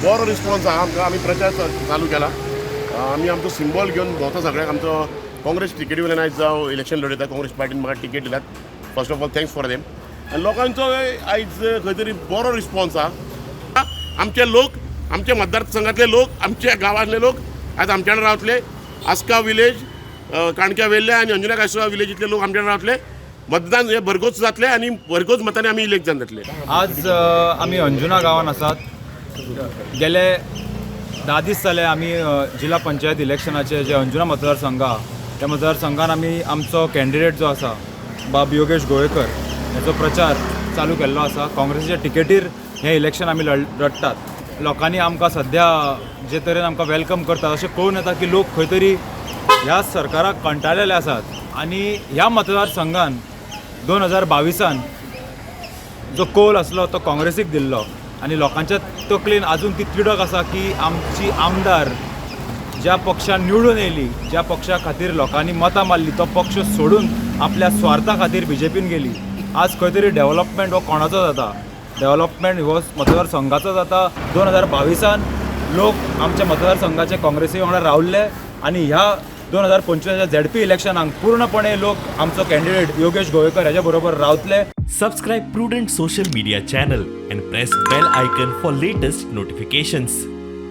बरो रिस्पॉन्स आहा आमकां. आमी प्रचार चालू केला. आमी आमचो सिंबॉल घेवन भोंवता सगळ्याक. आमचो काँग्रेस टिकेटी वयल्यान आयज हांव इलेक्शन लडयता. काँग्रेस पार्टीन म्हाका टिकेट दिल्यात. First of all thanks for them. आनी लोकांचो आयज खंय तरी बरो रिस्पॉन्स आहा. आमचे लोक, आमचे मतदारसंघातले लोक, आमच्या गांवांतले लोक आयज आमचे वांगडा रावतले. आस्का विलेज, काणक्या वेल्ले आनी अंजुना कायसोवा विलेजीतले लोक आमचे वांगडा रावतले. मतदान हे भरघोस जातले आनी भरघोस मतांनी आमी इलेक्ट जातले. आज आमी अंजुना गांवांत आसात. गेले 10 दीस जाले आमी जिल्हा पंचायत इलेक्शनाचे जे अंजुना मतदारसंघ आहा त्या मतदारसंघान आमी आमचो कॅन्डिडेट जो आसा बाब योगेश गोयेकर हेचो प्रचार चालू केल्लो आसा. काँग्रेसीच्या टिकेटीर हें इलेक्शन आमी लडटात. लोकांनी आमकां सद्या जे तरेन आमकां वेलकम करतात अशें कळून येता की लोक खंय तरी ह्या सरकाराक कंटाळलेले आसात. आनी ह्या मतदारसंघान 2022 जो कौल आसलो तो काँग्रेसीक दिल्लो आनी लोकांच्या तकलेन आजून ती तिडक आसा की आमची आमदार ज्या पक्षान निवडून येयली, ज्या पक्षा खातीर लोकांनी मतां मारली, तो पक्ष सोडून आपल्या स्वार्था खातीर बीजेपीन गेली. आज खंय तरी डेव्हलपमेंट हो कोणाचो जाता? डेव्हलपमेंट हो मतदारसंघाचो जाता. 2022 लोक आमच्या मतदारसंघाचे काँग्रेसी वांगडा रावल्ले आनी ह्या 2025 झेडपी इलेक्शनाक पूर्णपणे लोक आमचो कॅन्डिडेट योगेश गोयेकर हेच्या बरोबर रावतले. Subscribe Prudent social media channel and press bell icon for latest notifications.